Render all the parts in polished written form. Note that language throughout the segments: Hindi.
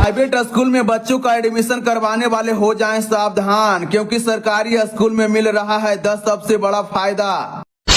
प्राइवेट स्कूल में बच्चों का एडमिशन करवाने वाले हो जाएं सावधान, क्योंकि सरकारी स्कूल में मिल रहा है 10 सबसे बड़ा फायदा।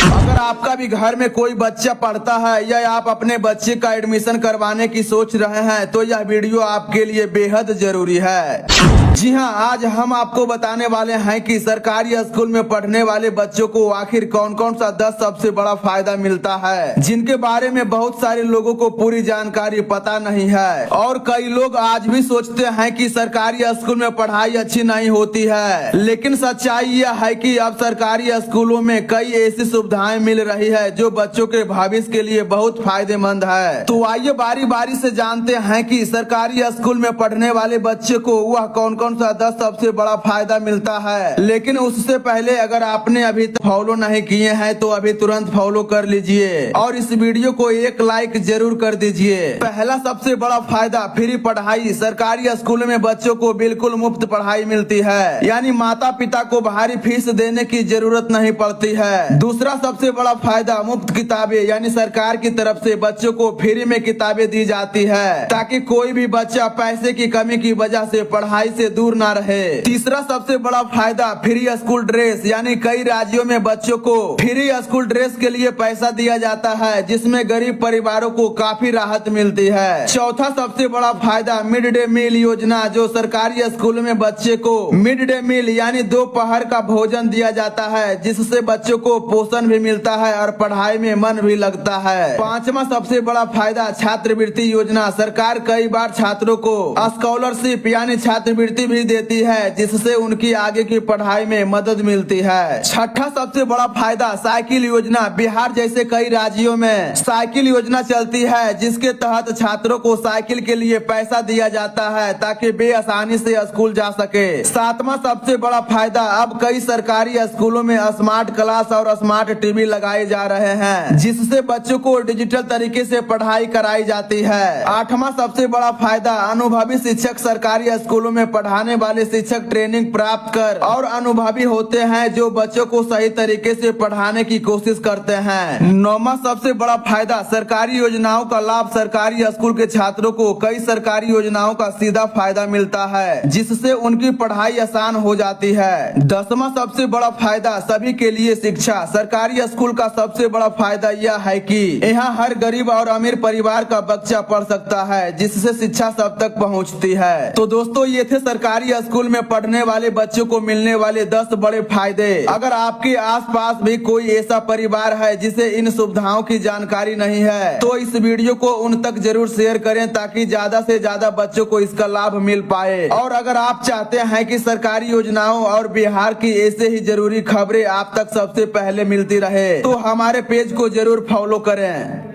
अगर आपका भी घर में कोई बच्चा पढ़ता है या आप अपने बच्चे का एडमिशन करवाने की सोच रहे हैं तो यह वीडियो आपके लिए बेहद जरूरी है। जी हां, आज हम आपको बताने वाले हैं कि सरकारी स्कूल में पढ़ने वाले बच्चों को आखिर कौन कौन सा 10 सबसे बड़ा फायदा मिलता है, जिनके बारे में बहुत सारे लोगों को पूरी जानकारी पता नहीं है। और कई लोग आज भी सोचते हैं कि सरकारी स्कूल में पढ़ाई अच्छी नहीं होती है, लेकिन सच्चाई यह है कि अब सरकारी स्कूलों में कई ऐसी सुविधाएं मिल रही है जो बच्चों के भविष्य के लिए बहुत फायदेमंद है। तो आइए बारी बारी से जानते हैं कि सरकारी स्कूल में पढ़ने वाले बच्चे को वह कौन कौन सा 10 सबसे बड़ा फायदा मिलता है। लेकिन उससे पहले अगर आपने अभी तक फॉलो नहीं किए हैं तो अभी तुरंत फॉलो कर लीजिए और इस वीडियो को एक लाइक जरूर कर दीजिए। पहला सबसे बड़ा फायदा, फ्री पढ़ाई। सरकारी स्कूल में बच्चों को बिल्कुल मुफ्त पढ़ाई मिलती है, यानी माता पिता को भारी फीस देने की जरूरत नहीं पड़ती है। दूसरा सबसे बड़ा फायदा, मुफ्त किताबें, यानी सरकार की तरफ से बच्चों को फ्री में किताबें दी जाती है ताकि कोई भी बच्चा पैसे की कमी की वजह से पढ़ाई से दूर ना रहे। तीसरा सबसे बड़ा फायदा, फ्री स्कूल ड्रेस, यानी कई राज्यों में बच्चों को फ्री स्कूल ड्रेस के लिए पैसा दिया जाता है, जिसमें गरीब परिवारों को काफी राहत मिलती है। चौथा सबसे बड़ा फायदा, मिड डे मील योजना, जो सरकारी स्कूल में बच्चे को मिड डे मील यानी दोपहर का भोजन दिया जाता है, जिससे बच्चों को पोषण भी मिलता है और पढ़ाई में मन भी लगता है। पांचवा सबसे बड़ा फायदा, छात्रवृत्ति योजना। सरकार कई बार छात्रों को स्कॉलरशिप यानी छात्रवृत्ति भी देती है, जिससे उनकी आगे की पढ़ाई में मदद मिलती है। छठा सबसे बड़ा फायदा, साइकिल योजना। बिहार जैसे कई राज्यों में साइकिल योजना चलती है, जिसके तहत छात्रों को साइकिल के लिए पैसा दिया जाता है ताकि वे आसानी से स्कूल जा सके। सातवां सबसे बड़ा फायदा, अब कई सरकारी स्कूलों में स्मार्ट क्लास और स्मार्ट टीवी लगाए जा रहे हैं, जिससे बच्चों को डिजिटल तरीके से पढ़ाई कराई जाती है। आठवां सबसे बड़ा फायदा, अनुभवी शिक्षक। सरकारी स्कूलों में पढ़ाने वाले शिक्षक ट्रेनिंग प्राप्त कर और अनुभवी होते हैं, जो बच्चों को सही तरीके से पढ़ाने की कोशिश करते हैं। नौवां सबसे बड़ा फायदा, सरकारी योजनाओं का लाभ। सरकारी स्कूल के छात्रों को कई सरकारी योजनाओं का सीधा फायदा मिलता है, जिससे उनकी पढ़ाई आसान हो जाती है। 10वां सबसे बड़ा फायदा, सभी के लिए शिक्षा। सरकारी स्कूल का सबसे बड़ा फायदा यह है कि यहाँ हर गरीब और अमीर परिवार का बच्चा पढ़ सकता है, जिससे शिक्षा सब तक पहुँचती है। तो दोस्तों, ये थे सरकारी स्कूल में पढ़ने वाले बच्चों को मिलने वाले 10 बड़े फायदे। अगर आपके आसपास भी कोई ऐसा परिवार है जिसे इन सुविधाओं की जानकारी नहीं है तो इस वीडियो को उन तक जरूर शेयर करें ताकि ज्यादा से ज्यादा बच्चों को इसका लाभ मिल पाए। और अगर आप चाहते हैं कि सरकारी योजनाओं और बिहार की ऐसे ही जरूरी खबरें आप तक सबसे पहले मिलती रहे तो हमारे पेज को जरूर फॉलो करें।